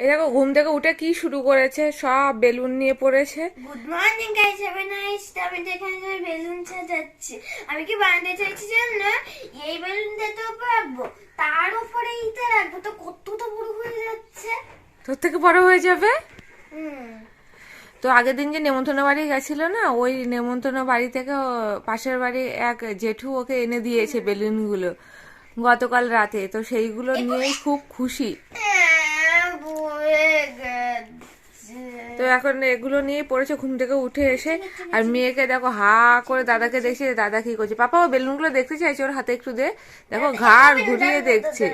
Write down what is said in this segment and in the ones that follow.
এই দেখো ঘুম থেকে উঠে কি শুরু করেছে, সব বেলুন নিয়ে পড়েছে। Good morning guys, have a nice day. আমি তো এখানে বেলুন সাজাচ্ছি। আমি কি বানাতে চাইছি জানো? এই বেলুনটা তো পাবো, তার উপরে এইটা রাখবো, তো কতটা বড় হয়ে যাচ্ছে। তোর থেকে বড় হয়ে যাবে। হুম। তো আগের দিন যে নেমন্তন্ন বাড়ি গেছিল না, ওই নেমন্তন্ন বাড়ি থেকে পাশের বাড়ি এক জেঠু ওকে এনে দিয়েছে বেলুনগুলো গতকাল রাতে। তো সেইগুলো নিয়েই খুব খুশি। বয়ে গেছে। তো এখন এগুলো নিয়ে পড়েছে ঘুম থেকে উঠে এসে। আর মেয়েকে দেখো হা করে দাদাকে দেখছে, দাদা কি করছে। পাপা ও বেলুনগুলো দেখতে চাইছে, ওর হাতে একটু দে। দেখো ঘাড় ঘুরিয়ে দেখছে।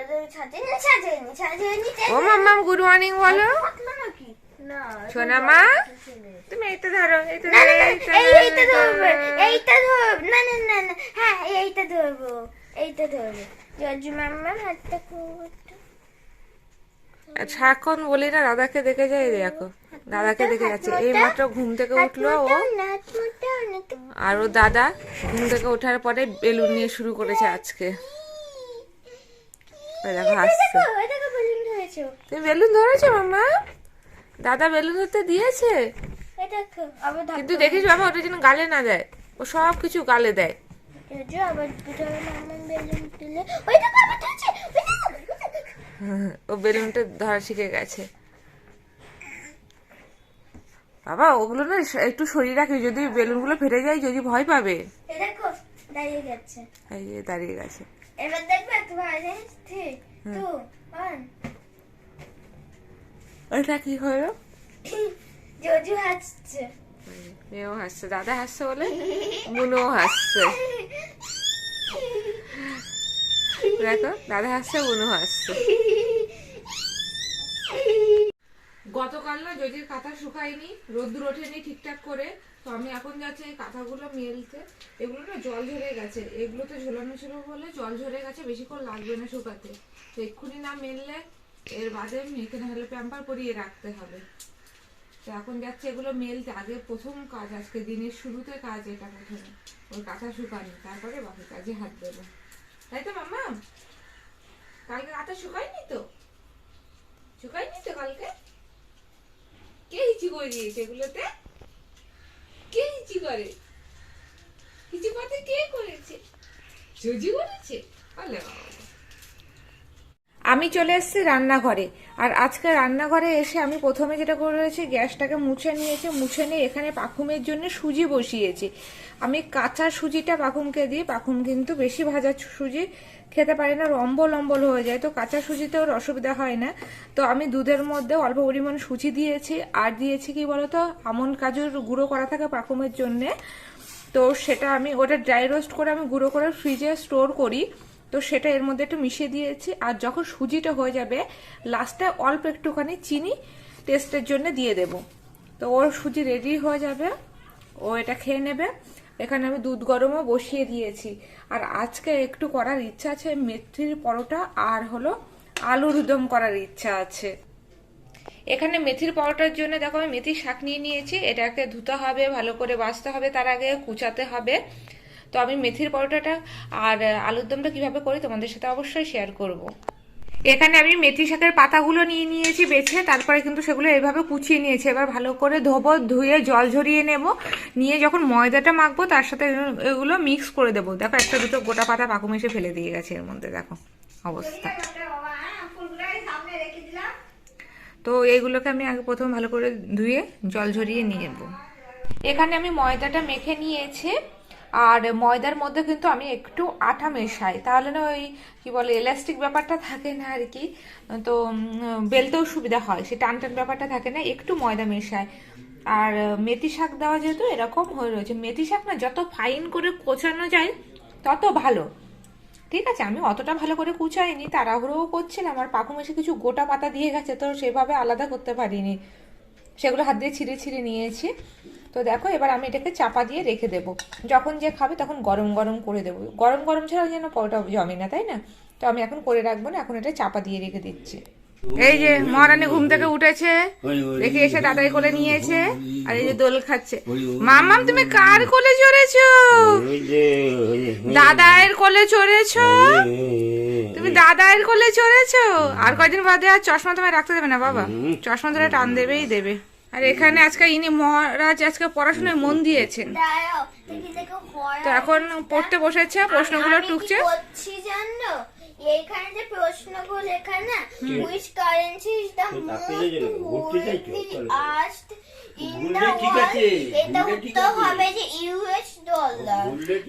ও মাম্মাম গুড মর্নিং বলো। না, সোনা মা, তুমি এইটা ধরো, এইটা না, না, ধরো, না, এইটা এইটা ধরবে, এইটা ধরব, না না না না, হ্যাঁ এইটা ধরবো, এইটা ধরবো। জর্জু মাম্মা হাতটা খুব একটু। সারাক্ষণ বলি না দাদাকে দেখে যাই, দেখো দাদাকে দেখে যাচ্ছে। এই মাত্র ঘুম থেকে উঠলো ও, আর ও দাদা ঘুম থেকে ওঠার পরে বেলুন নিয়ে শুরু করেছে আজকে। ওই দেখো হাসছে। তুমি বেলুন ধরেছো মাম্মা? দাদা বেলুন ধরতে দিয়েছে, কিন্তু দেখিস বাবা ওটা যেন গালে না দেয়। ও সব কিছু গালে দেয়। ও বেলুনটা ধরা শিখে গেছে। বাবা ওগুলো না একটু সরিয়ে রাখি, যদি বেলুনগুলো ফেটে যায় যদি ভয় পাবে। দাঁড়িয়ে গেছে। এই যে দাঁড়িয়ে গেছে। এবার দেখবে একটু ভালো। 3 2 1। ওটা কি হলো? জজু হাসছে। মেয়েও হাসছে, দাদা হাসছে বলে বুনুও হাসছে। দেখো দাদা হাসছে, বুনু হাসছে। গতকাল না যদি কাঁথা শুকায়নি, রোদ্দুর ওঠেনি ঠিকঠাক করে, তো আমি এখন যাচ্ছি এই কাঁথাগুলো মেলতে। এগুলো না জল ঝরে গেছে, এগুলোতে ঝোলানো ছিল বলে জল ঝরে গেছে, বেশিক্ষণ লাগবে না শুকাতে। তো এক্ষুনি না মেললে এর বাদে মেয়েকে না হলে প্যাম্পার পরিয়ে রাখতে হবে। তো এখন যাচ্ছে এগুলো মেলতে। আগে প্রথম কাজ, আজকে দিনের শুরুতে কাজ এটা প্রথমে, ওর কাঁথা শুকানি, তারপরে বাকি কাজে হাত দেবো। তাই তো মাম্মা? কালকে কাঁথা শুকায়নি তো? শুকায়নি তো কালকে? কে হিচি করে দিয়েছে এগুলোতে? কে হিচি করে? হিচি করতে কে করেছে? সুজি করেছে? বলে বাবা। আমি চলে এসেছি রান্নাঘরে। আর আজকে রান্নাঘরে এসে আমি প্রথমে যেটা করেছি, গ্যাসটাকে মুছে নিয়েছি। মুছে নিয়ে এখানে পাখুমের জন্য সুজি বসিয়েছি। আমি কাঁচা সুজিটা পাখুমকে দিই, পাখুম কিন্তু বেশি ভাজা সুজি খেতে পারে না, অম্বল অম্বল হয়ে যায়। তো কাঁচা সুজিতে ওর অসুবিধা হয় না। তো আমি দুধের মধ্যে অল্প পরিমাণ সুজি দিয়েছি, আর দিয়েছি কি বলতো, আমন্ড কাজুর গুঁড়ো করা থাকে পাখুমের জন্যে। তো সেটা আমি ওটা ড্রাই রোস্ট করে আমি গুঁড়ো করে ফ্রিজে স্টোর করি। তো সেটা এর মধ্যে একটু মিশিয়ে দিয়েছি। আর যখন সুজিটা হয়ে যাবে, লাস্টে অল্প একটুখানি চিনি টেস্টের জন্য দিয়ে দেব। তো ওর সুজি রেডি হয়ে যাবে, ও এটা খেয়ে নেবে। এখানে আমি দুধ গরমও বসিয়ে দিয়েছি। আর আজকে একটু করার ইচ্ছা আছে মেথির পরোটা, আর হলো আলুর দম করার ইচ্ছা আছে। এখানে মেথির পরোটার জন্য দেখো আমি মেথির শাক নিয়ে নিয়েছি। এটাকে ধুতে হবে, ভালো করে বাছতে হবে, তার আগে কুচাতে হবে। তো আমি মেথির পরোটাটা আর আলুর দমটা কিভাবে করি তোমাদের সাথে অবশ্যই শেয়ার করব। এখানে আমি মেথি শাকের পাতাগুলো নিয়ে নিয়েছি বেছে, তারপরে কিন্তু সেগুলো এইভাবে কুচিয়ে নিয়েছি। এবার ভালো করে ধোবো, ধুয়ে জল ঝরিয়ে নেব। নিয়ে যখন ময়দাটা মাখবো তার সাথে এগুলো মিক্স করে দেবো। দেখো একটা দুটো গোটা পাতা পাকু মিশে ফেলে দিয়ে গেছে এর মধ্যে, দেখো অবস্থা। তো এইগুলোকে আমি আগে প্রথম ভালো করে ধুয়ে জল ঝরিয়ে নিয়ে নেব। এখানে আমি ময়দাটা মেখে নিয়েছি। আর ময়দার মধ্যে কিন্তু আমি একটু আটা মেশাই, তাহলে না ওই কি বলে এলাস্টিক ব্যাপারটা থাকে না আর কি। তো বেলতেও সুবিধা হয়, সে টান টান ব্যাপারটা থাকে না, একটু ময়দা মেশাই। আর মেথি শাক দেওয়া যেহেতু এরকম হয়ে রয়েছে, মেথি শাক না যত ফাইন করে কোচানো যায় তত ভালো। ঠিক আছে, আমি অতটা ভালো করে কুচাইনি, তাড়াহুড়োও করছিলাম। আর পাখুম এসে কিছু গোটা পাতা দিয়ে গেছে, তো সেভাবে আলাদা করতে পারিনি, সেগুলো হাত দিয়ে ছিঁড়ে ছিঁড়ে নিয়েছি। তো দেখো এবার আমি এটাকে চাপা দিয়ে রেখে দেবো। যখন যে খাবে তখন গরম গরম করে দেবো, গরম গরম ছাড়া যেন পরোটা জমে না, তাই না? তো আমি এখন করে রাখবো না, এখন এটা চাপা দিয়ে রেখে দিচ্ছি। এই যে মহারানী ঘুম থেকে উঠেছে, দেখে এসে দাদাই কোলে নিয়েছে, আর এই যে দোল খাচ্ছে। মাম্মাম তুমি কার কোলে চড়েছো? দাদায়ের কোলে চড়েছো? তুমি দাদায়ের কোলে চড়েছো? আর কয়দিন বাদে আর চশমা তোমায় রাখতে দেবে না বাবা, চশমা ধরে টান দেবেই দেবে। আর এখানে আজকে ইনি মহারাজ আজকে পড়াশোনায় মন দিয়েছেন, তো এখন পড়তে বসেছে, প্রশ্নগুলো টুকছে। জানো এইখানে যে প্রশ্নগুলো লেখা না, which currency is the most widely asked in the world, এটা উত্তর হবে যে ইউএস ডলার।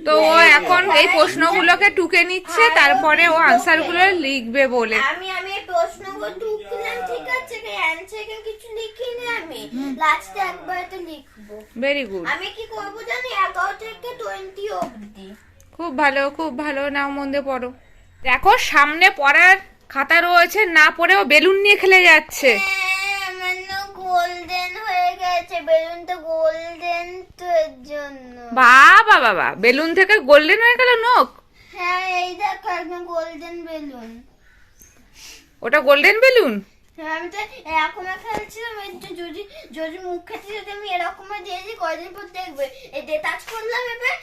তো ও এখন এই প্রশ্নগুলোকে টুকে নিচ্ছে, তারপরে ও আনসার গুলো লিখবে বলে। আমি এই প্রশ্নগুলো টুকলাম, ঠিক আছে, অ্যানসার কিছু লিখিনি, আমি লাস্টে একবার তো লিখবো। Very good. আমি কি করব জানি 11 থেকে 20 অবধি। খুব ভালো, খুব ভালো, নাও মন দিয়ে পড়ো। দেখো সামনে পড়ার খাতা রয়েছে, না পড়েও বেলুন নিয়ে খেলে যাচ্ছে। গোল্ডেন হয়ে গেছে, বেলুন তো গোল্ডেন, তো এর জন্য। বাবা বাবা, বেলুন থেকে গোল্ডেন হয়ে গেল নখ। হ্যাঁ এই দেখো একদম গোল্ডেন বেলুন। ওটা গোল্ডেন বেলুন? আমি তো এরকম খেলছিলাম, যদি যদি মুখ খেতে যদি আমি এরকম দিয়েছি, কয়দিন পর দেখবে এই টাচ করলাম এবার,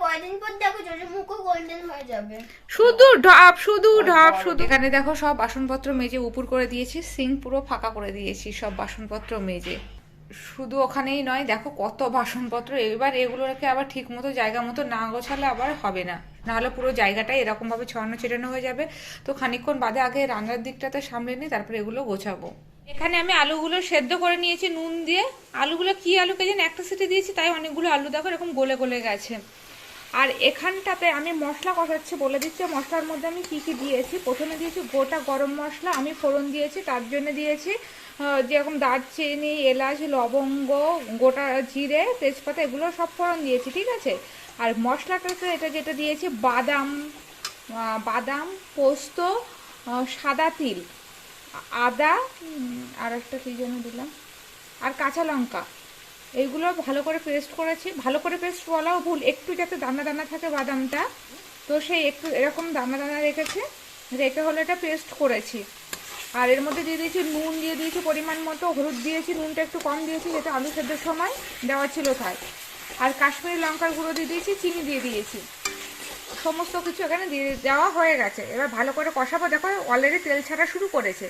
কয়দিন পর দেখো যদি মুখও গোল্ডেন হয়ে যাবে। শুধু ঢপ, শুধু ঢপ, শুধু। এখানে দেখো সব বাসনপত্র মেজে উপর করে দিয়েছি, সিঙ্ক পুরো ফাঁকা করে দিয়েছি, সব বাসনপত্র মেজে। শুধু ওখানেই নয়, দেখো কত বাসনপত্র। এবার এগুলোকে আবার ঠিক মতো জায়গা মতো না গোছালে আবার হবে না, নাহলে পুরো জায়গাটাই এরকম ভাবে ছড়ানো ছিটানো হয়ে যাবে। তো খানিকক্ষণ বাদে আগে রান্নার দিকটাতে সামলে নিই, তারপরে এগুলো গোছাবো। এখানে আমি আলুগুলো সেদ্ধ করে নিয়েছি নুন দিয়ে। আলুগুলো কি আলুকে যেন একটা সিটি দিয়েছি, তাই অনেকগুলো আলু দেখো এরকম গলে গলে গেছে। আর এখানটাতে আমি মশলা কষাচ্ছি, বলে দিচ্ছি মশলার মধ্যে আমি কি কি দিয়েছি। প্রথমে দিয়েছি গোটা গরম মশলা, আমি ফোড়ন দিয়েছি, তার জন্য দিয়েছি যেরকম দারচিনি, এলাচ, লবঙ্গ, গোটা জিরে, তেজপাতা, এগুলো সব ফোড়ন দিয়েছি, ঠিক আছে। আর মশলাটাতে এটা যেটা দিয়েছি বাদাম, বাদাম, পোস্ত, সাদা তিল, আদা, আর একটা কী যেন দিলাম, আর কাঁচা লঙ্কা, এইগুলো ভালো করে পেস্ট করেছি। ভালো করে পেস্ট বলাও ভুল, একটু যাতে দানা দানা থাকে বাদামটা, তো সেই একটু এরকম দানা দানা রেখে হলো এটা পেস্ট করেছি। আর এর মধ্যে দিয়ে দিয়েছি নুন, দিয়ে দিয়েছি পরিমাণ মতো, হলুদ দিয়েছি, নুনটা একটু কম দিয়েছি যেটা আলু সেদ্ধর সময় দেওয়া ছিল তাই। আর কাশ্মীরি লঙ্কার গুঁড়ো দিয়ে দিয়েছি, চিনি দিয়ে দিয়েছি, সমস্ত কিছু এখানে দিয়ে দেওয়া হয়ে গেছে। এবার ভালো করে কষাবো। দেখো অলরেডি তেল ছাড়া শুরু করেছে,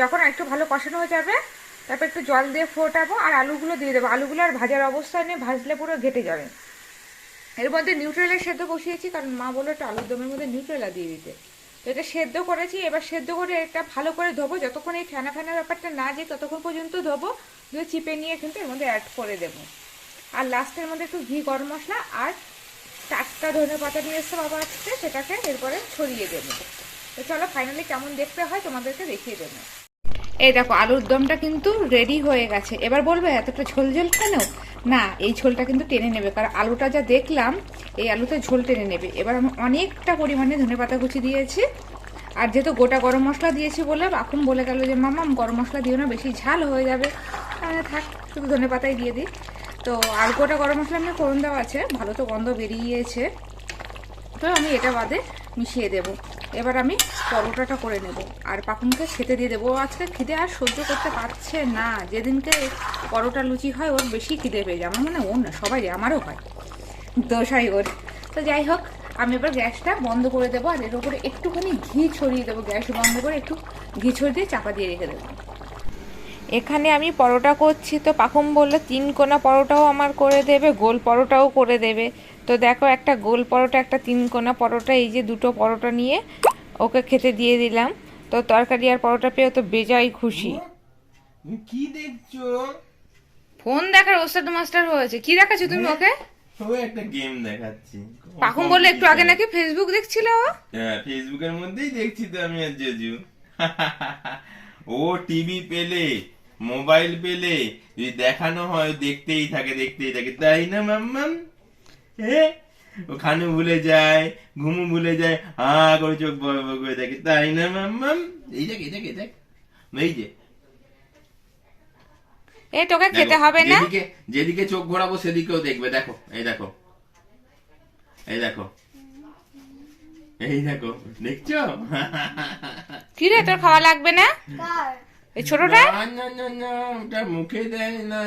যখন একটু ভালো কষানো হয়ে যাবে তারপর একটু জল দিয়ে ফোটাবো আর আলুগুলো দিয়ে দেবো। আলুগুলো আর ভাজার অবস্থায় নিয়ে ভাজলে পুরো ঘেটে যাবে। এর মধ্যে নিউট্রেলা সেদ্ধ বসিয়েছি, কারণ মা বললো একটু আলুর দমের মধ্যে নিউট্রেলা দিয়ে দিতে। তো এটা সেদ্ধ করেছি, এবার সেদ্ধ করে এটা ভালো করে ধোবো, যতক্ষণ এই ফেনা ফেনা ব্যাপারটা না যায় ততক্ষণ পর্যন্ত ধোবো, দিয়ে চিপে নিয়ে কিন্তু এর মধ্যে অ্যাড করে দেবো। আর লাস্টের মধ্যে একটু ঘি, গরম মশলা আর টাটকা ধনে পাতা নিয়ে এসছে বাবা আজকে, সেটাকে এরপরে ছড়িয়ে দেবো। তো চলো ফাইনালি কেমন দেখতে হয় তোমাদেরকে দেখিয়ে দেবো। এই দেখো আলুর দমটা কিন্তু রেডি হয়ে গেছে। এবার বলবে এতটা ঝোল ঝোল কেন? না, এই ঝোলটা কিন্তু টেনে নেবে, কারণ আলুটা যা দেখলাম এই আলুতে ঝোল টেনে নেবে। এবার আমি অনেকটা পরিমাণে ধনেপাতা কুচি দিয়েছি, আর যেহেতু গোটা গরম মশলা দিয়েছি বলে এখন বলে গেল যে মাম্মাম গরম মশলা দিও না, বেশি ঝাল হয়ে যাবে, থাক শুধু ধনেপাতাই দিয়ে দিই। তো আর গোটা গরম মশলা আমি ফোড়ন দেওয়া আছে, ভালো তো গন্ধ বেরিয়েছে, তো আমি এটা বাদে মিশিয়ে দেবো। এবার আমি পরোটাটা করে নেব আর পাখুনকে খেতে দিয়ে দেবো। আজকে খিদে আর সহ্য করতে পারছে না, যেদিনকে পরোটা লুচি হয় ওর বেশি খিদে পেয়ে যায়। আমার মানে ওর না, সবাই আমারও হয়, দোষ হয় ওর। তো যাই হোক, আমি এবার গ্যাসটা বন্ধ করে দেবো আর এর উপরে একটুখানি ঘি ছড়িয়ে দেবো। গ্যাস বন্ধ করে একটু ঘি ছড়িয়ে দিয়ে চাপা দিয়ে রেখে দেবো। এখানে আমি পরোটা করছি, তো পাখুম বললো 3 কোনা পরোটাও আমার করে দেবে, গোল পরোটাও করে দেবে। তো দেখো একটা গোল পরোটা, একটা 3 কোনা পরোটা, এই যে দুটো পরোটা নিয়ে ওকে খেতে দিয়ে দিলাম। তো তরকারি আর পরোটা পেয়ে তো বেজায় খুশি। কি দেখছো? ফোন দেখার ওস্তাদ মাস্টার হয়েছে। কি দেখাচ্ছ তুমি ওকে? ও একটা গেম দেখাচ্ছি। পাখুম বললো একটু আগে নাকি ফেসবুক দেখছিল ও। হ্যাঁ, ফেসবুকের মধ্যেই দেখছি তো আমি আর জেজু। ও টিভি পেলে, মোবাইল পেলে যদি দেখানো হয় দেখতেই থাকে, তাই না মাম্মাম? ওখানে ভুলে যায়, ঘুমু ভুলে যায়, হা করে চোখ বড় বড় করে দেখে, তাই না মাম্মাম? এই দেখ এই যে এই তোকে খেতে হবে না, যেদিকে চোখ ঘোরাবো সেদিকেও দেখবে। দেখো এই দেখো এই দেখো, দেখছো? কি রে, তোর খাওয়া লাগবে না? কার? এই ছোটটা না না না না, ওটা মুখে দেয় না।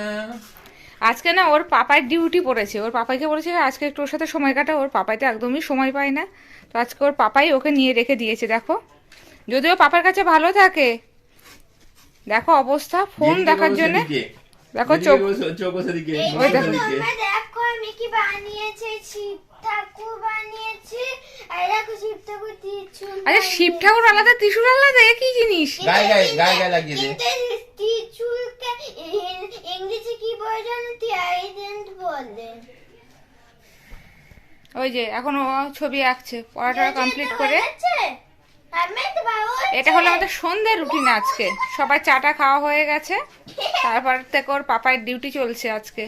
আজকে না ওর পাপার ডিউটি পড়েছে, ওর পাপাইকে বলেছে আজকে একটু ওর সাথে সময় কাটা, ওর পাপাই তো একদমই সময় পায় না, তো আজকে ওর পাপাই ওকে নিয়ে রেখে দিয়েছে। দেখো, যদিও পাপার কাছে ভালো থাকে, দেখো অবস্থা ফোন যেদিকে দেখার বসে জন্য। দিকে, দেখো যেদিকে চোখ, চোখ বসে দিকে, এই ওই বসে দেখো। দিকে। তোমরা দেখো আমি কি বানিয়েছি, শিব ঠাকুর বানিয়েছি। এই দেখো শিব ঠাকুর ত্রিশূল আরে শিব ঠাকুর আলাদা, ত্রিশূল আলাদা, এ কি জিনিস? গায়ে গায়ে গায়ে গায়ে লাগিয়ে দে। কিন্তু ত্রিশূলকে ইংরেজি কি বলে জানো? ট্রাইডেন্ট বলে। ওই যে এখন ও ছবি আঁকছে, পড়াটা কমপ্লিট করে। এটা হলো আমাদের সন্ধ্যের রুটিন আজকে। সবাই চাটা খাওয়া হয়ে গেছে, তারপর থেকে ওর পাপার ডিউটি চলছে আজকে।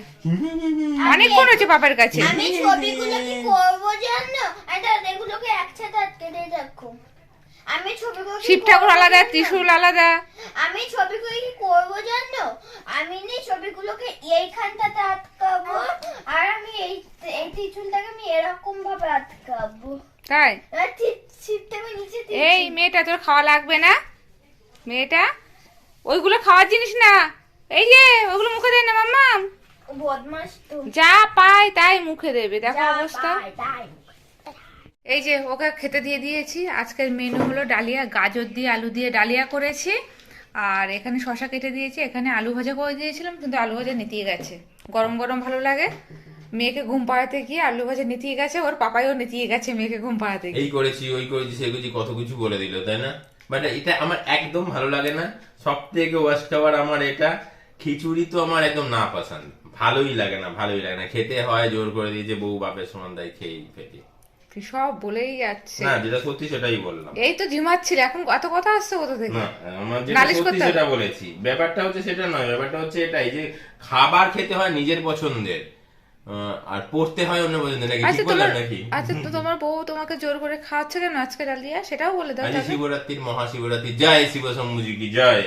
অনেকক্ষণ হয়েছে পাপার কাছে। আমি ছবিগুলো কি করবো জানো? এটা এগুলোকে একসাথে আটকে দিয়ে দেখো। আমি ছবিগুলো কি শিব ঠাকুর করবো আলাদা, জানো? ত্রিশূল আলাদা। আমি ছবিগুলো কি করবো জানো? আমি নি ছবিগুলোকে এইখানটাতে আটকাবো, আর আমি এই এই ত্রিশূলটাকে আমি এরকম ভাবে আটকাবো। তাই আর শিবটাকে নিচে এই মেয়েটা, তোর খাওয়া লাগবে না? মেয়েটা, ওইগুলো খাওয়ার জিনিস না, এই যে ওগুলো মুখে দেয় না মাম্মা। বদমাস তো। যা পায় তাই মুখে দেবে, দেখো যা অবস্থা। পায় তাই। এই যে ওকে খেতে দিয়ে দিয়েছি। আজকের মেনু হলো ডালিয়া, গাজর দিয়ে আলু দিয়ে ডালিয়া করেছি, আর এখানে শশা কেটে দিয়েছি, এখানে আলু ভাজা করে দিয়েছিলাম, কিন্তু আলু ভাজা নিতিয়ে গেছে। গরম গরম ভালো লাগে। মেয়েকে ঘুম পাড়াতে গিয়ে আলু ভাজা নিতিয়ে গেছে, ওর পাপাইও নিতিয়ে গেছে মেয়েকে ঘুম পাড়াতে গিয়ে। এই করেছি, ওই করেছি, সে করেছি, কত কিছু বলে দিল, তাই না? বাট এটা আমার একদম ভালো লাগে না। সব থেকে ওয়াস্ট খাবার আমার এটা। খিচুড়ি তো আমার একদম না পছন্দ, ভালোই লাগে না, ভালোই লাগে না। খেতে হয়, জোর করে দিয়েছে বউ, বাপের সমান দেয়, খেয়েই ফেটি। কি সব বলেই যাচ্ছে। না, যেটা সত্যি সেটাই বললাম। এই তো ঝিমাচ্ছিল, এখন কত কথা আসছে কোথা থেকে? না, আমার যেটা নালিশ সত্যি করতে হবে। সেটা বলেছি। ব্যাপারটা হচ্ছে সেটা নয়, ব্যাপারটা হচ্ছে এটাই যে খাবার খেতে হয় নিজের পছন্দের, আর পড়তে হয় অন্য পছন্দের। নাকি আচ্ছা ঠিক বললাম তোমার, নাকি? আচ্ছা তো তোমার বউ তোমাকে জোর করে খাওয়াচ্ছে কেন আজকে ডালিয়া, সেটাও বলে দাও আজ তাহলে। শিবরাত্রির, মহাশিবরাত্রি, জয় শিব শম্ভুজি কি জয়।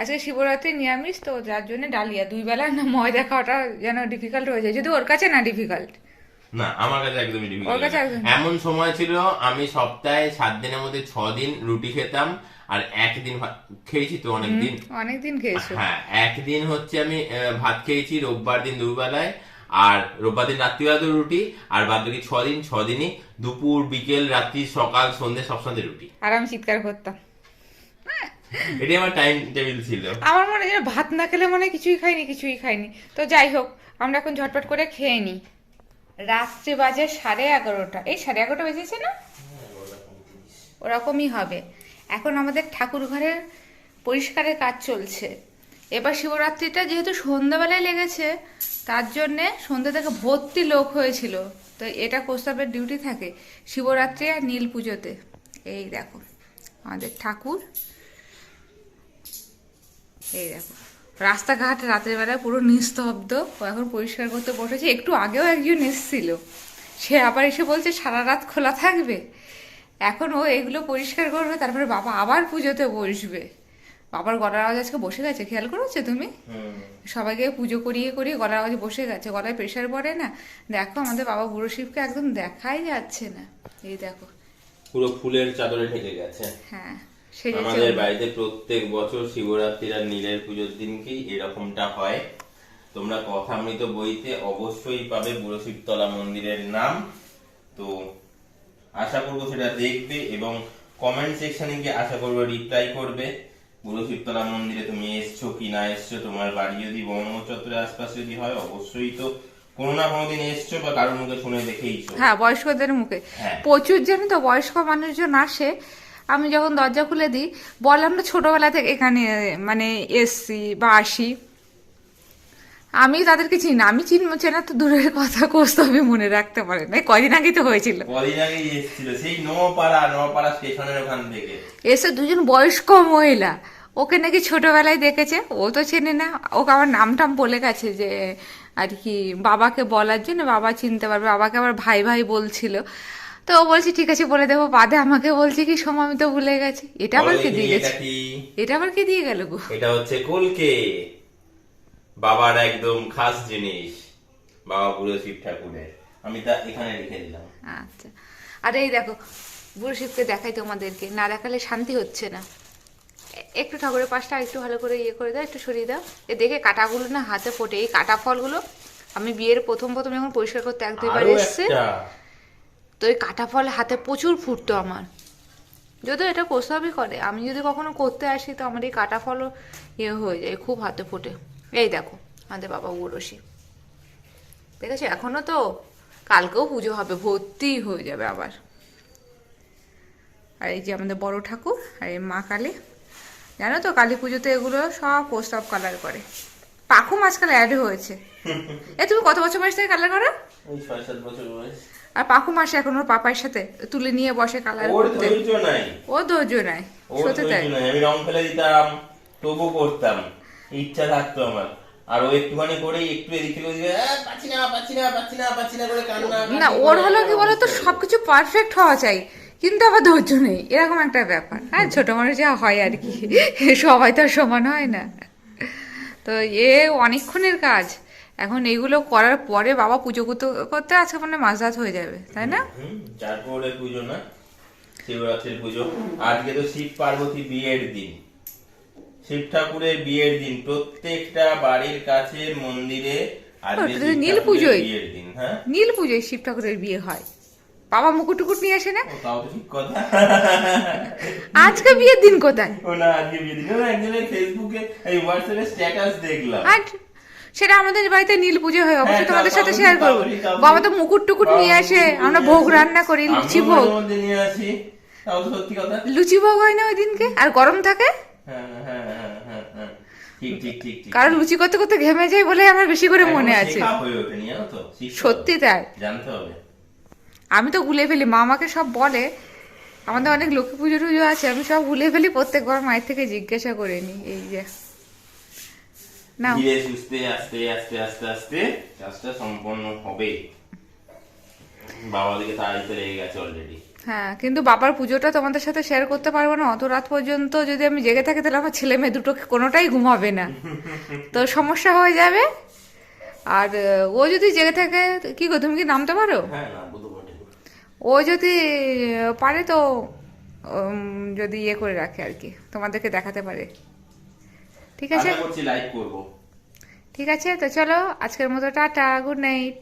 আজকে শিবরাত্রি নিরামিষ, তো যার জন্য ডালিয়া। দুই বেলা না ময়দা খাওয়াটা যেন ডিফিকাল্ট হয়ে যায়, যদি ওর কাছে না ডিফিকাল্ট। না, আমার কাছে একদমই ওর difficult কাছে লাগে না। একদম- এমন সময় ছিল আমি সপ্তাহে 7 দিনের মধ্যে 6 দিন রুটি খেতাম, আর একদিন খেয়েছি তো অনেকদিন। অনেকদিন খেয়েছো। হ্যাঁ, একদিন হচ্ছে আমি ভাত খেয়েছি রোববার দিন দুপুরবেলায়, আর রোববার দিন রাত্রিবেলা তো রুটি, আর বাদ বাকি 6 দিন, 6 দিনই দুপুর, বিকেল, রাত্রি, সকাল, সন্ধ্যে সবসময় রুটি। আর আমি চিৎকার করতাম। এটাই আমার টাইম টেবিল ছিল। আমার মনে হয় যেন ভাত না খেলে মনে হয় কিছুই খাইনি, কিছুই খাইনি। তো যাই হোক, আমরা এখন ঝটপট করে খেয়ে নিই। রাত্রে বাজে 11:30। এই 11:30 বেজেছে না? ওরকমই হবে। এখন আমাদের ঠাকুর ঘরের পরিষ্কারের কাজ চলছে। এবার শিবরাত্রিটা যেহেতু সন্ধ্যাবেলায় লেগেছে, তার জন্যে সন্ধ্যা থেকে ভর্তি লোক হয়েছিল। তো এটা কোস্তাবের ডিউটি থাকে শিবরাত্রি আর নীল পুজোতে। এই দেখো আমাদের ঠাকুর, এই দেখো রাস্তাঘাট রাতের বেলায় পুরো নিস্তব্ধ। ও এখন পরিষ্কার করতে বসেছে। একটু আগেও একজন এসেছিল, সে আবার এসে বলছে সারা রাত খোলা থাকবে। এখন ও এগুলো পরিষ্কার করবে, তারপরে বাবা আবার পুজোতে বসবে। বাবার গলার আওয়াজ আজকে বসে গেছে, খেয়াল করেছো তুমি? সবাইকে পুজো করিয়ে করিয়ে গলার আওয়াজ বসে গেছে, গলায় প্রেশার পড়ে না। দেখো আমাদের বাবা বুড়ো শিবকে একদম দেখাই যাচ্ছে না। এই দেখো পুরো ফুলের চাদরে ঢেকে গেছে। হ্যাঁ, সেজেছে আমাদের ও। বাড়িতে প্রত্যেক বছর শিবরাত্রির আর নীলের পুজোর দিনকেই এরকমটা হয়। তোমরা কথামৃত বইতে অবশ্যই পাবে বুড়ো শিবতলা মন্দিরের নাম। তো আশা করবো সেটা দেখবে, এবং কমেন্ট সেকশনে গিয়ে আশা করবো রিপ্লাই করবে বুড়ো শিবতলা মন্দিরে তুমি এসছো কি না এসছো। তোমার বাড়ি যদি বঙ্গ চত্বরের আশপাশে যদি হয়, অবশ্যই তো কোনো না কোনোদিন এসছো বা কারোর মুখে শুনে দেখেইছো। হ্যাঁ, বয়স্কদের মুখে হ্যাঁ। প্রচুর জানো তো বয়স্ক মানুষজন আসে। আমি যখন দরজা খুলে দিই বলে আমরা ছোটবেলা থেকে এখানে মানে এসছি বা আসি। আমি তাদেরকে চিনি না, আমি চেনা তো দূরের কথা, কোস্তাবে মনে রাখতে পারে না। এই কদিন আগেই তো হয়েছিল, কদিন আগেই এসেছিল সেই নোপাড়া স্টেশনের ওখান থেকে। এসে দুজন বয়স্ক মহিলা ওকে নাকি ছোটবেলায় দেখেছে, ও তো চেনে না। ওকে আমার নাম টাম বলে গেছে যে আর কি বাবাকে বলার জন্য, বাবা চিনতে পারবে। বাবাকে আবার ভাই ভাই বলছিল। তো ও বলছি ঠিক আছে বলে দেবো। বাদে আমাকে বলছে কি সময় আমি তো ভুলে গেছি। এটা আবার কে দিয়ে গেছে? এটা আবার কে দিয়ে গেল গো? এটা হচ্ছে কলকে, বাবার একদম খাস জিনিস, বাবা বুড়ো শিব ঠাকুরের। আমি তা এখানে রেখে দিলাম। আচ্ছা, আর এই দেখো বুড়ো শিবকে দেখাই তোমাদেরকে, না দেখালে শান্তি হচ্ছে না। একটু ঠাকুরের পাশটা একটু ভালো করে ইয়ে করে দাও, একটু সরিয়ে দাও। এ দেখে কাটাগুলো না হাতে ফোটে, এই কাটা ফলগুলো আমি বিয়ের প্রথম যখন পরিষ্কার করতে এক দুইবার আরো এসছে, একটা তো এই কাটা ফল হাতে প্রচুর ফুটতো আমার। যদিও এটা প্রস্রাবই করে, আমি যদি কখনো করতে আসি তো আমার এই কাটা ফলও ইয়ে হয়ে যায়, খুব হাতে ফোটে। এই দেখো আমাদের বাবা বুড়ো শিব, দেখেছো? এখনো তো কালকেও পুজো হবে, ভর্তি হয়ে যাবে আবার। আর এই যে আমাদের বড় ঠাকুর আর এই মা কালী। জানো তো কালী পুজোতে এগুলো সব প্রস্তাব কালার করে। পাখুম আজকাল অ্যাড হয়েছে। এ তুমি কত বছর বয়স থেকে কালার করো? ওই 6-7 বছর বয়স। আর পাখুম আসে এখন ওর পাপার সাথে, তুলে নিয়ে বসে কালার ওর করতে। ধৈর্য নাই, ও ধৈর্য নাই, ওর সত্যি তাই। ধৈর্য নাই। আমি রং ফেলে দিতাম, তবু করতাম, ইচ্ছা থাকতো আমার। আর ও একটুখানি করে একটু এদিক থেকে ওদিকে, পাচ্ছি না পাচ্ছি না পাচ্ছি না পাচ্ছি না করে কান্না। না ওর হলো কি বলতো, সবকিছু পারফেক্ট হওয়া চাই, কিন্তু আবার ধৈর্য নেই, এরকম একটা ব্যাপার। হ্যাঁ, ছোট মানুষ যা হয় আর কি, সবাই তো আর সমান হয় না। তো এ অনেকক্ষণের কাজ। এখন এইগুলো করার পরে বাবা পুজো করতে করতে আজকে মানে মাঝরাত হয়ে যাবে, তাই না? তারপরে পুজো না, শিবরাত্রির পুজো। আজকে তো শিব পার্বতী বিয়ের দিন, শিব ঠাকুরের বিয়ের দিন। প্রত্যেকটা বাড়ির কাছের মন্দিরে আজকে ওটা তো শিব নীল ঠাকুরের পুজোয়। বিয়ের দিন। হ্যাঁ, নীল পুজোয় শিব ঠাকুরের বিয়ে হয়। বাবা মুকুট টুকুট নিয়ে আসে না? ও তাও তো ঠিক কথা। আজকে বিয়ের দিন কোথায়? ও না, আজকে বিয়ের দিন। না, একজনের ফেসবুকে এই হোয়াটসঅ্যাপে স্ট্যাটাস দেখলাম। আর সেটা আমাদের বাড়িতে নীল পুজো হয়, অবশ্যই হ্যাঁ, তোমাদের সাথে তাও শেয়ার করবো। তাও বাবা তো মুকুট টুকুট নিয়ে আসে, আমরা ভোগ রান্না করি, লুচি আমিও ভোগ। মাঝে মধ্যে নিয়ে আসি, তাও তো সত্যি কথা। লুচি ভোগ হয় না ওই দিনকে, আর গরম থাকে। হ্যাঁ হ্যাঁ হ্যাঁ হ্যাঁ হ্যাঁ, ঠিক ঠিক ঠিক ঠিক। কারণ লুচি করতে করতে ঘেমে যায় বলে আমার বেশি করে মনে এখনো আছে। শেখা হয়ে ওঠেনি, জানো তো, শিখতে সত্যি হবে, তাই। জানতে হবে। আমি তো ভুলে ফেলি, মা আমাকে সব বলে। আমাদের অনেক লক্ষ্মী পুজো টুজো আছে, আমি সব ভুলে ফেলি, প্রত্যেকবার মায়ের থেকে জিজ্ঞাসা করে নি। এই যে না, ধীরে সুস্থে আস্তে আস্তে আস্তে আস্তে কাজটা সম্পন্ন হবে। বাবা দিকে তাড়িতে লেগে গেছে অলরেডি। হ্যাঁ, কিন্তু বাবার পুজোটা তোমাদের সাথে শেয়ার করতে পারবো না। অত রাত পর্যন্ত যদি আমি জেগে থাকি তাহলে আমার ছেলে মেয়ে দুটো কোনোটাই ঘুমাবে না, তো সমস্যা হয়ে যাবে। আর ও যদি জেগে থাকে, কি গো তুমি কি নামতে পারো? হ্যাঁ না, বুঝতে পারি। ও যদি পারে তো যদি ইয়ে করে রাখে আর কি, তোমাদেরকে দেখাতে পারে। ঠিক আছে, আশা করছি লাইক করবো। ঠিক আছে, তো চলো আজকের মতো টাটা, গুড নাইট।